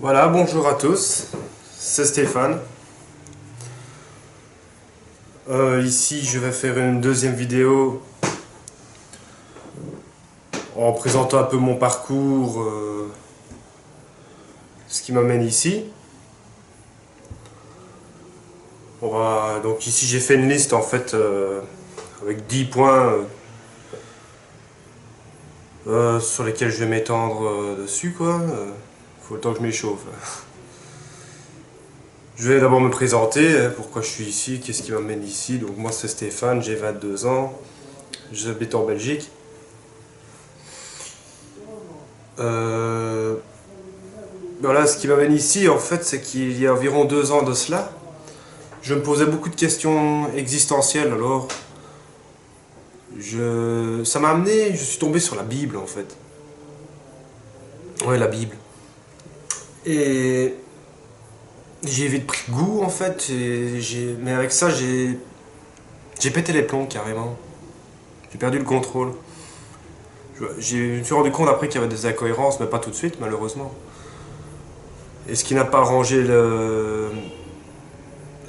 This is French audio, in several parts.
Voilà, bonjour à tous, c'est Stéphane. Ici, je vais faire une deuxième vidéo en présentant un peu mon parcours, ce qui m'amène ici. Donc ici, j'ai fait une liste en fait avec 10 points sur lesquels je vais m'étendre dessus, quoi. Faut le temps que je m'échauffe. Je vais d'abord me présenter, pourquoi je suis ici, qu'est-ce qui m'amène ici. Donc moi, c'est Stéphane, j'ai 22 ans, j'habite en Belgique. Voilà, ce qui m'amène ici, en fait, c'est qu'il y a environ 2 ans de cela, je me posais beaucoup de questions existentielles. Alors, ça m'a amené, je suis tombé sur la Bible, en fait. Ouais, la Bible. Et j'ai vite pris goût, en fait. Mais avec ça, j'ai pété les plombs, carrément. J'ai perdu le contrôle. Je me suis rendu compte après qu'il y avait des incohérences, mais pas tout de suite, malheureusement. Et ce qui n'a pas arrangé le...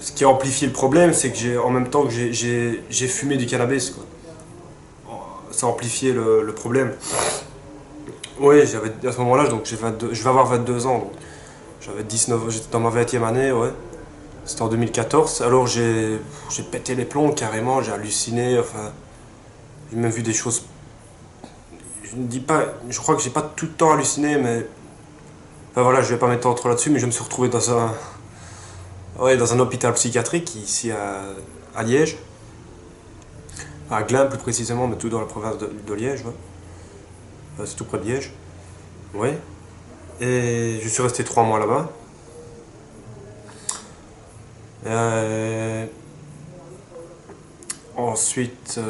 Ce qui a amplifié le problème, c'est que en même temps que j'ai fumé du cannabis, quoi. Ça a amplifié le problème. Oui, j'avais à ce moment-là, donc je vais avoir 22 ans. Donc j'avais 19, j'étais dans ma 20e année, ouais. C'était en 2014. Alors j'ai pété les plombs carrément, j'ai halluciné, enfin, j'ai même vu des choses. Je ne dis pas, je crois que j'ai pas tout le temps halluciné, mais enfin voilà, je vais pas m'étendre trop là-dessus, mais je me suis retrouvé dans un hôpital psychiatrique ici à Liège, à Glun plus précisément, mais tout dans la province de Liège, ouais. Enfin, c'est tout près de Liège, ouais. Et je suis resté 3 mois là-bas. Euh, Ensuite,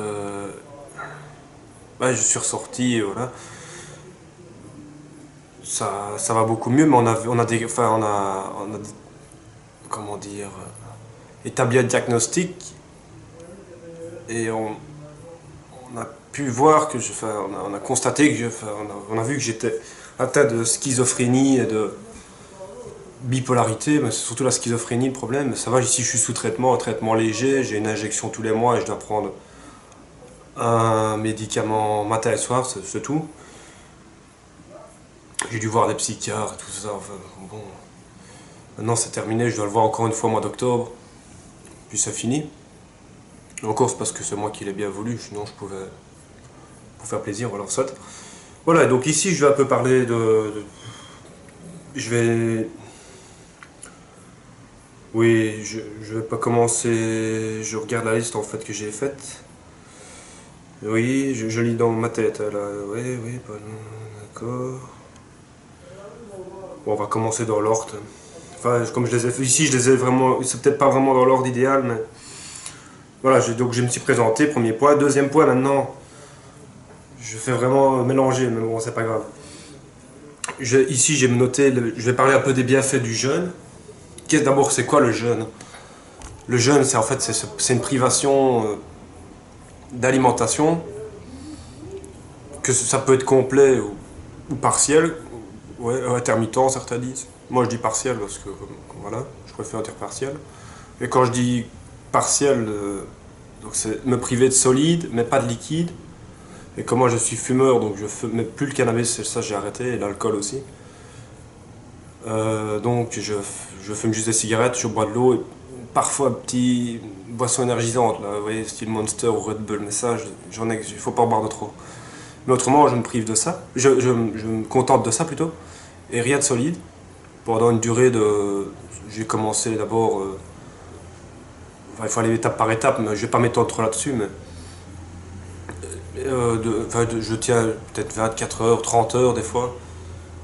je suis ressorti, voilà. Ça va beaucoup mieux, mais on a comment dire, établi un diagnostic et on a pu voir que on a constaté que on a vu que j'étais atteint de schizophrénie et de bipolarité, mais c'est surtout la schizophrénie le problème. Ça va, ici je suis sous traitement, un traitement léger, j'ai une injection tous les mois et je dois prendre un médicament matin et soir, c'est tout. J'ai dû voir des psychiatres, tout ça, enfin bon. Maintenant c'est terminé, je dois le voir encore une fois au mois d'octobre, puis c'est fini. Encore c'est parce que c'est moi qui l'ai bien voulu, sinon je pouvais, pour faire plaisir, alors soit. Voilà, donc ici je vais un peu parler je vais... Oui, je vais pas commencer... Je regarde la liste en fait que j'ai faite. Oui, je lis dans ma tête là. Oui, d'accord. Bon, on va commencer dans l'ordre. Enfin, comme je les ai fait ici, je les ai vraiment... C'est peut-être pas vraiment dans l'ordre idéal, mais... Voilà, donc je me suis présenté, premier point. Deuxième point, maintenant, je fais vraiment mélanger, mais bon, c'est pas grave. Ici, j'ai noté, je vais parler un peu des bienfaits du jeûne. D'abord, c'est quoi le jeûne? Le jeûne, c'est en fait c'est une privation d'alimentation, que ça peut être complet ou partiel, ouais, intermittent, certains disent. Moi, je dis partiel parce que, voilà, je préfère dire partiel. Et quand je dis partiel, donc c'est me priver de solide, mais pas de liquide. Et comme moi je suis fumeur, donc je fume plus le cannabis, ça j'ai arrêté, et l'alcool aussi. Donc je fume juste des cigarettes, je bois de l'eau, et parfois une petite boisson énergisante, là, vous voyez, style Monster ou Red Bull, mais ça, il faut pas en boire de trop. Mais autrement, je me prive de ça, je me contente de ça plutôt, et rien de solide, pendant une durée de... J'ai commencé d'abord... il faut aller étape par étape, mais je vais pas m'étendre trop là-dessus, mais... je tiens peut-être 24 heures, 30 heures des fois.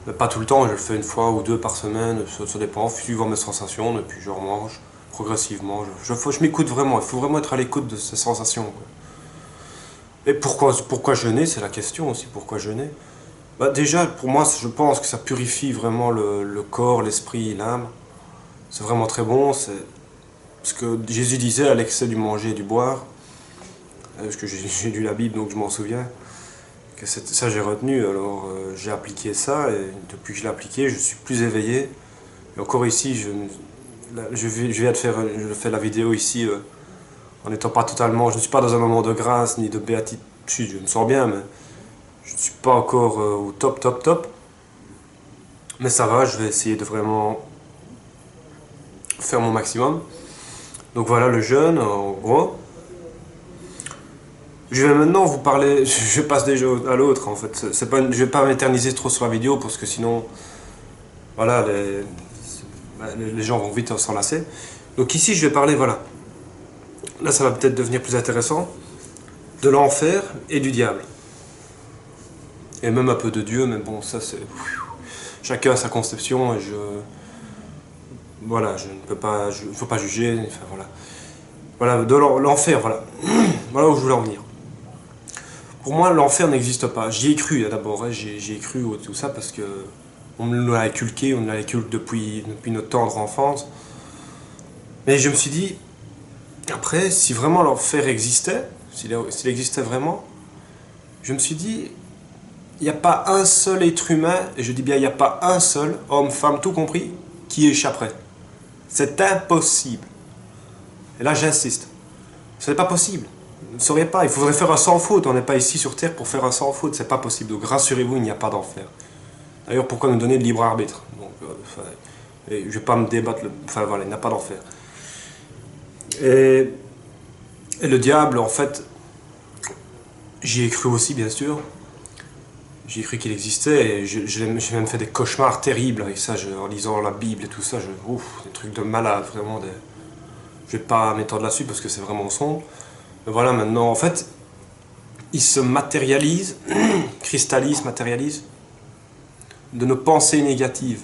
Mais pas tout le temps, je le fais une fois ou deux par semaine, ça dépend, suivant mes sensations, et puis je remange progressivement. Je m'écoute vraiment, il faut vraiment être à l'écoute de ces sensations, quoi. Et pourquoi jeûner, c'est la question aussi, pourquoi jeûner? Déjà, pour moi, je pense que ça purifie vraiment le corps, l'esprit, l'âme. C'est vraiment très bon, c'est ce que Jésus disait à l'excès du manger et du boire, parce que j'ai lu la Bible donc je m'en souviens. Ça j'ai retenu, alors j'ai appliqué ça et depuis que je l'ai appliqué je suis plus éveillé, Et encore ici, je viens de faire, je fais la vidéo ici en n'étant pas totalement, je ne suis pas dans un moment de grâce ni de béatitude, je me sens bien, mais je ne suis pas encore au top, top, top. Mais ça va, je vais essayer de vraiment faire mon maximum. Donc voilà le jeûne, en gros. Je vais maintenant vous parler, je passe déjà à l'autre en fait. Je ne vais pas m'éterniser trop sur la vidéo parce que sinon, voilà, les gens vont vite s'enlacer. Donc ici, je vais parler, voilà. Là, ça va peut-être devenir plus intéressant. De l'enfer et du diable. Et même un peu de Dieu, mais bon, ça c'est... Chacun a sa conception et voilà, je ne peux pas... Il ne faut pas juger, enfin voilà. Voilà, de l'enfer, voilà. Voilà où je voulais en venir. Pour moi, l'enfer n'existe pas. J'y ai cru d'abord, hein. J'y ai cru tout ça parce que on nous l'a inculqué, on nous l'a inculqué depuis notre tendre enfance. Mais je me suis dit, après, si vraiment l'enfer existait, s'il existait vraiment, je me suis dit, il n'y a pas un seul être humain, et je dis bien il n'y a pas un seul, homme, femme, tout compris, qui échapperait. C'est impossible. Et là j'insiste. Ce n'est pas possible. Vous ne sauriez pas, il faudrait faire un sans faute. On n'est pas ici sur Terre pour faire un sans faute, c'est pas possible. Donc rassurez-vous, il n'y a pas d'enfer. D'ailleurs, pourquoi nous donner de libre arbitre? Donc, et je ne vais pas me débattre, enfin voilà, il n'y a pas d'enfer. Et le diable, en fait, j'y ai cru aussi, bien sûr. J'ai cru qu'il existait et j'ai même fait des cauchemars terribles avec ça, en lisant la Bible et tout ça. Des trucs de malade, vraiment. Je vais pas m'étendre là-dessus parce que c'est vraiment sombre. Mais voilà, maintenant, en fait, il se matérialise, cristallise, matérialise de nos pensées négatives,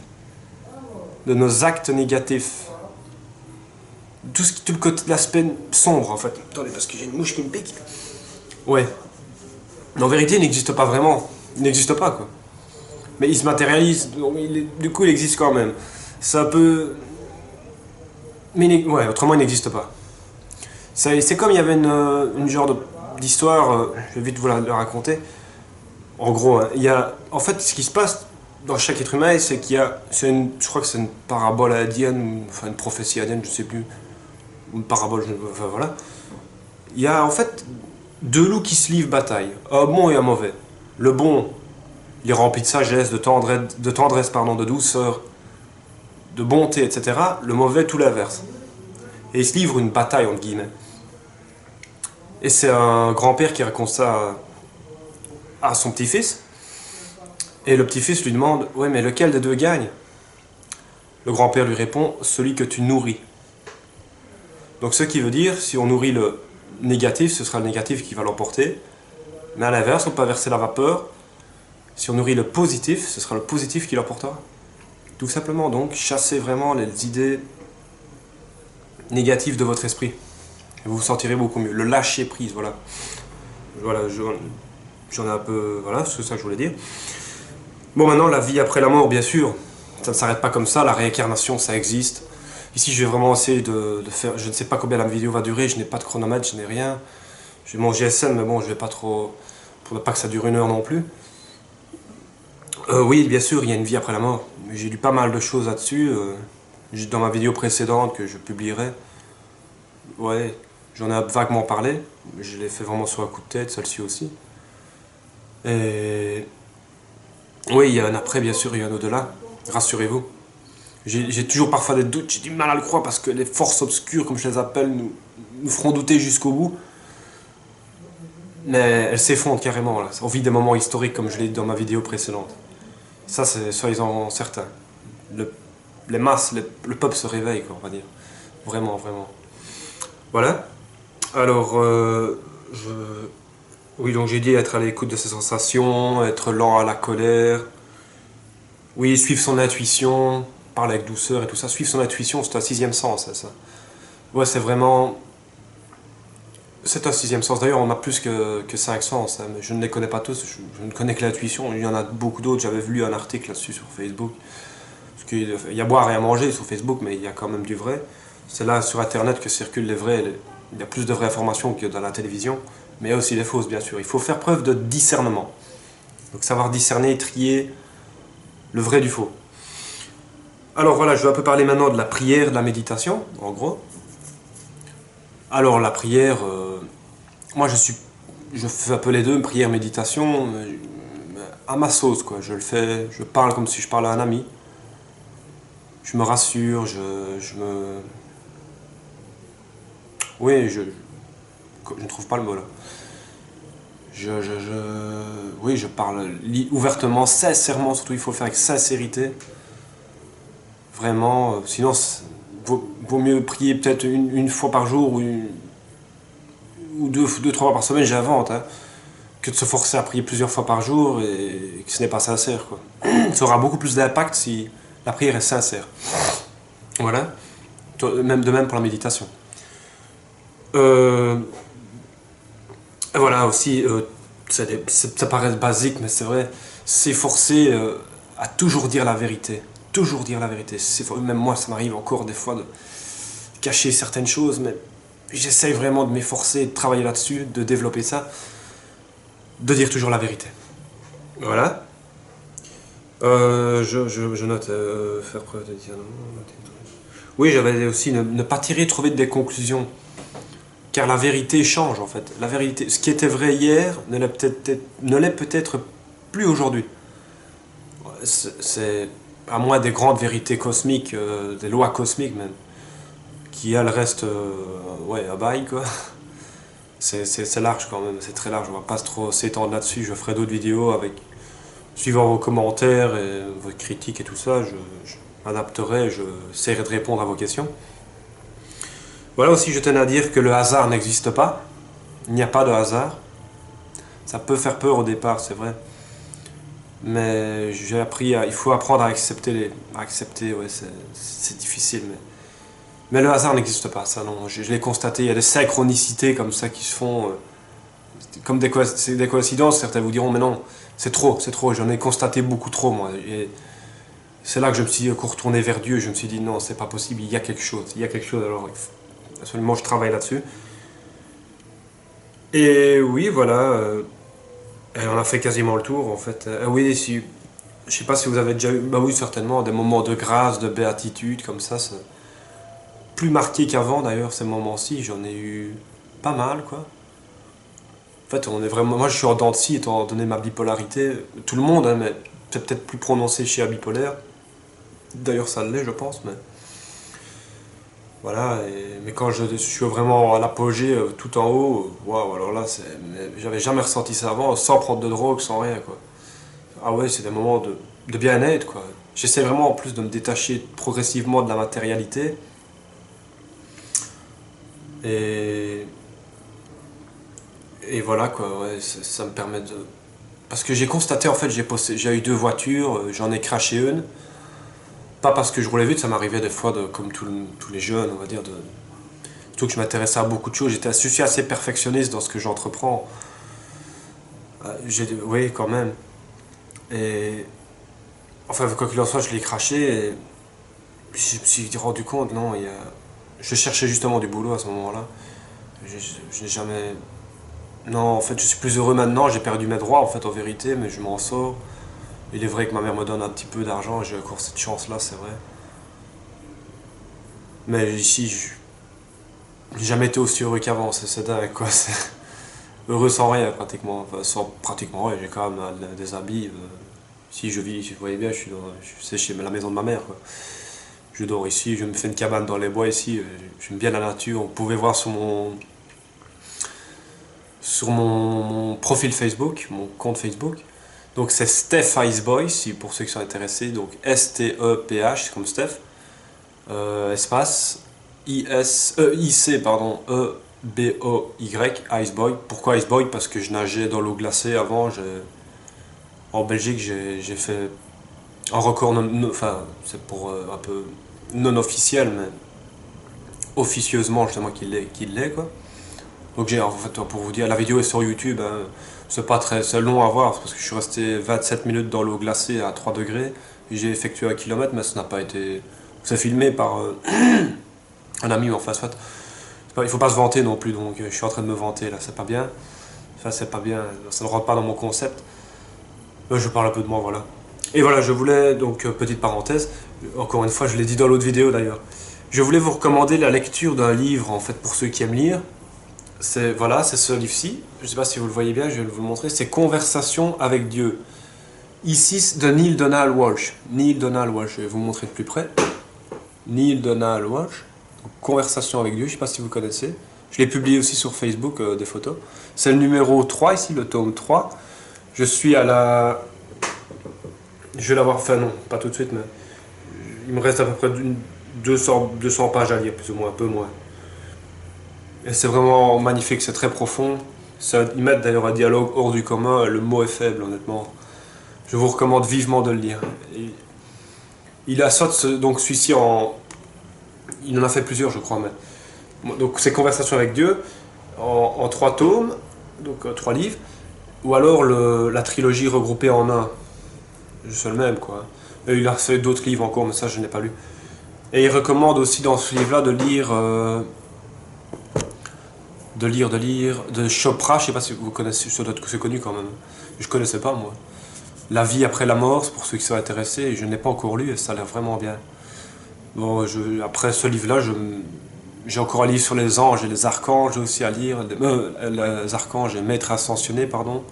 de nos actes négatifs. Tout le côté, l'aspect sombre, en fait. Attendez, parce que j'ai une mouche qui me pique. Ouais. Mais en vérité, il n'existe pas vraiment. Il n'existe pas, quoi. Mais il se matérialise, donc du coup il existe quand même. C'est un peu... Mais ouais, autrement il n'existe pas. C'est comme il y avait une genre d'histoire, je vais vite vous la raconter. En gros, hein, il y a... En fait, ce qui se passe dans chaque être humain, c'est qu'il y a... Je crois que c'est une parabole indienne, enfin une prophétie indienne, je sais plus. Une parabole, enfin voilà. Il y a en fait deux loups qui se livrent bataille, un bon et un mauvais. Le bon, il est rempli de sagesse, de tendresse, pardon, de douceur, de bonté, etc. Le mauvais, tout l'inverse. Et il se livre une bataille, entre guillemets. Et c'est un grand-père qui raconte ça à son petit-fils. Et le petit-fils lui demande, ouais, mais lequel des deux gagne? Le grand-père lui répond, celui que tu nourris. Donc ce qui veut dire, si on nourrit le négatif, ce sera le négatif qui va l'emporter. Mais à l'inverse, on peut verser la vapeur. Si on nourrit le positif, ce sera le positif qui l'emportera. Tout simplement, donc, chassez vraiment les idées négatives de votre esprit. Et vous vous sentirez beaucoup mieux. Le lâcher prise, voilà. Voilà, j'en ai un peu... Voilà, c'est ça que je voulais dire. Bon, maintenant, la vie après la mort, bien sûr, ça ne s'arrête pas comme ça. La réincarnation, ça existe. Ici, je vais vraiment essayer de faire... Je ne sais pas combien la vidéo va durer, je n'ai pas de chronomètre, je n'ai rien. J'ai mon GSM, mais bon, je vais pas trop... Pour ne pas que ça dure 1 heure non plus. Oui, bien sûr, il y a une vie après la mort. J'ai lu pas mal de choses là-dessus. Dans ma vidéo précédente que je publierai, ouais, j'en ai vaguement parlé. Je l'ai fait vraiment sur un coup de tête, celle-ci aussi. Et oui, il y a un après, bien sûr, il y a un au-delà. Rassurez-vous. J'ai toujours parfois des doutes, j'ai du mal à le croire parce que les forces obscures, comme je les appelle, nous feront douter jusqu'au bout. Mais elles s'effondrent carrément là. On vit des moments historiques comme je l'ai dit dans ma vidéo précédente. Ça, c'est soyez-en certains. Les masses, le peuple se réveille, quoi, on va dire. Vraiment, vraiment. Voilà. Alors, oui, donc j'ai dit être à l'écoute de ses sensations, être lent à la colère. Oui, suivre son intuition, parler avec douceur et tout ça. Suivre son intuition, c'est un 6e sens, ça. Ouais, c'est vraiment... C'est un 6e sens. D'ailleurs, on a plus que 5 sens, hein, mais je ne les connais pas tous. Je ne connais que l'intuition. Il y en a beaucoup d'autres. J'avais lu un article là-dessus sur Facebook. Parce qu'il y a boire et à manger sur Facebook, mais il y a quand même du vrai. C'est là, sur Internet, que circulent les vrais. Il y a plus de vraies informations que dans la télévision. Mais il y a aussi les fausses, bien sûr. Il faut faire preuve de discernement. Donc savoir discerner, trier le vrai du faux. Alors voilà, je vais un peu parler maintenant de la prière, de la méditation, en gros. Alors la prière, moi je fais un peu les deux, prière, méditation, à ma sauce quoi. Je le fais, je parle comme si je parlais à un ami. Je me rassure, je me, oui, je ne trouve pas le mot là. Oui, je parle ouvertement, sincèrement, surtout il faut le faire avec sincérité. Vraiment, sinon, vaut mieux prier peut-être une fois par jour ou deux, trois fois par semaine, j'invente, hein, que de se forcer à prier plusieurs fois par jour et que ce n'est pas sincère, quoi. Ça aura beaucoup plus d'impact si la prière est sincère. Voilà. Même de même pour la méditation. Euh, voilà aussi, ça paraît basique, mais c'est vrai, s'efforcer à toujours dire la vérité. Toujours dire la vérité. Même moi, ça m'arrive encore des fois de cacher certaines choses, mais j'essaye vraiment de m'efforcer, de travailler là-dessus, de développer ça, de dire toujours la vérité. Voilà. Je note faire preuve de discernement. Oui, j'avais aussi ne pas tirer trop vite des conclusions, car la vérité change en fait. La vérité, ce qui était vrai hier ne l'est peut-être plus aujourd'hui. C'est à moins des grandes vérités cosmiques, des lois cosmiques même, qui elles restent ouais, à bail quoi. C'est large quand même, c'est très large. On va pas trop s'étendre là-dessus. Je ferai d'autres vidéos avec, suivant vos commentaires et vos critiques et tout ça, je m'adapterai, je essaierai de répondre à vos questions. Voilà aussi, je tenais à dire que le hasard n'existe pas. Il n'y a pas de hasard. Ça peut faire peur au départ, c'est vrai. Mais j'ai appris il faut apprendre à accepter à accepter, ouais, c'est difficile, mais le hasard n'existe pas, ça non. Je l'ai constaté, il y a des synchronicités comme ça qui se font, comme des coïncidences. Certains vous diront, mais non, c'est trop. J'en ai constaté beaucoup trop moi. Et c'est là que je me suis retourné vers Dieu. Je me suis dit non, c'est pas possible. Il y a quelque chose. Alors absolument, je travaille là-dessus. Et oui, voilà. Et on a fait quasiment le tour en fait. Oui, si, je sais pas si vous avez déjà eu, bah oui, certainement, des moments de grâce, de béatitude comme ça. Plus marqué qu'avant d'ailleurs, ces moments-ci, j'en ai eu pas mal quoi. En fait, on est vraiment. Moi, je suis en dents de scie, étant donné ma bipolarité. Tout le monde, hein, mais c'est peut-être plus prononcé chez un bipolaire. D'ailleurs, ça l'est, je pense, mais. Voilà, mais quand je suis vraiment à l'apogée, tout en haut, waouh, alors là, j'avais jamais ressenti ça avant, sans prendre de drogue, sans rien, quoi. Ah ouais, c'est des moments de bien-être, quoi. J'essaie vraiment, en plus, de me détacher progressivement de la matérialité. Et, et voilà, quoi, ouais, ça me permet de. Parce que j'ai constaté, en fait, j'ai eu deux voitures, j'en ai craché une. Pas parce que je roulais vite, ça m'arrivait des fois, comme tous les jeunes, on va dire, surtout que je m'intéressais à beaucoup de choses. Je suis assez perfectionniste dans ce que j'entreprends. Oui, quand même. Et enfin, quoi qu'il en soit, je l'ai craché et je me suis rendu compte, non, je cherchais justement du boulot à ce moment-là. Je n'ai jamais. Non, en fait, je suis plus heureux maintenant. J'ai perdu mes droits, en fait, en vérité, mais je m'en sors. Il est vrai que ma mère me donne un petit peu d'argent, j'ai encore cette chance-là, c'est vrai. Mais ici, j'ai jamais été aussi heureux qu'avant, c'est dingue, quoi. Heureux sans rien, pratiquement. Enfin, sans pratiquement rien, j'ai quand même des habits. Si je vis, vous voyez bien, c'est chez la maison de ma mère, quoi. Je dors ici, je me fais une cabane dans les bois ici, j'aime bien la nature. Vous pouvez voir sur mon profil Facebook, mon compte Facebook. Donc c'est Steph Iceboy, si pour ceux qui sont intéressés. Donc S-T-E-P-H, c'est comme Steph. Espace IC, pardon, E-B-O-Y, Iceboy. Pourquoi Iceboy? Parce que je nageais dans l'eau glacée avant. En Belgique, j'ai fait un record, enfin, c'est pour un peu non officiel, mais officieusement, justement, qu'il l'est, quoi. Donc j'ai, en fait, pour vous dire, la vidéo est sur YouTube, hein. C'est pas très, c'est long à voir, parce que je suis resté 27 minutes dans l'eau glacée à 3 degrés. J'ai effectué 1 kilomètre, mais ça n'a pas été. C'est filmé par un ami, mais enfin, soit. Il faut pas se vanter non plus, donc je suis en train de me vanter là, c'est pas bien. Enfin, c'est pas bien, ça ne rentre pas dans mon concept. Là, je parle un peu de moi, voilà. Et voilà, je voulais, donc petite parenthèse, encore une fois, je l'ai dit dans l'autre vidéo d'ailleurs, je voulais vous recommander la lecture d'un livre, en fait, pour ceux qui aiment lire. C'est voilà, c'est ce livre-ci, je ne sais pas si vous le voyez bien, je vais vous le montrer, c'est Conversation avec Dieu. Ici, de Neale Donald Walsch. Neale Donald Walsch, je vais vous montrer de plus près. Neale Donald Walsch, Conversation avec Dieu, je ne sais pas si vous connaissez. Je l'ai publié aussi sur Facebook, des photos. C'est le numéro 3 ici, le tome 3. Je suis à la... Je vais l'avoir fait, non, pas tout de suite, mais il me reste à peu près 200 pages à lire, plus ou moins, un peu moins. Et c'est vraiment magnifique, c'est très profond. Ils mettent d'ailleurs un dialogue hors du commun, le mot est faible, honnêtement. Je vous recommande vivement de le lire. Il associe donc celui-ci en... Il en a fait plusieurs, je crois, mais... Donc c'est Conversation avec Dieu, en 3 tomes, donc 3 livres, ou alors la trilogie regroupée en un. C'est le même, quoi. Et il a fait d'autres livres encore, mais ça je n'ai pas lu. Et il recommande aussi dans ce livre-là de lire... de Chopra, je sais pas si vous connaissez, c'est connu quand même. Je connaissais pas, moi. La vie après la mort, c'est pour ceux qui sont intéressés, je n'ai pas encore lu et ça a l'air vraiment bien. Bon, après ce livre-là, j'ai encore un livre sur les anges et les archanges aussi à lire. Les archanges et maîtres ascensionnés, pardon.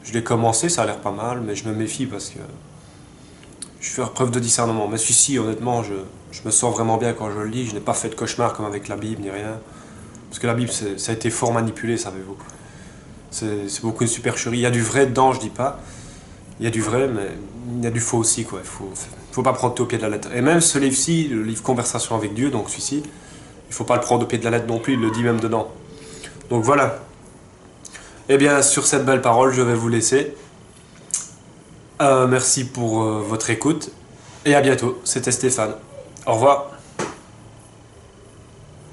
Je l'ai commencé, ça a l'air pas mal, mais je me méfie parce que je fais preuve de discernement. Mais celui-ci, honnêtement, je me sens vraiment bien quand je le lis. Je n'ai pas fait de cauchemar comme avec la Bible ni rien. Parce que la Bible, ça a été fort manipulé, savez-vous. C'est beaucoup de supercherie. Il y a du vrai dedans, je dis pas. Il y a du vrai, mais il y a du faux aussi, quoi. Faut pas prendre tout au pied de la lettre. Et même ce livre-ci, le livre Conversation avec Dieu, donc celui-ci, il faut pas le prendre au pied de la lettre non plus, il le dit même dedans. Donc voilà. Et bien, sur cette belle parole, je vais vous laisser. Merci pour votre écoute. Et à bientôt. C'était Stéphane. Au revoir.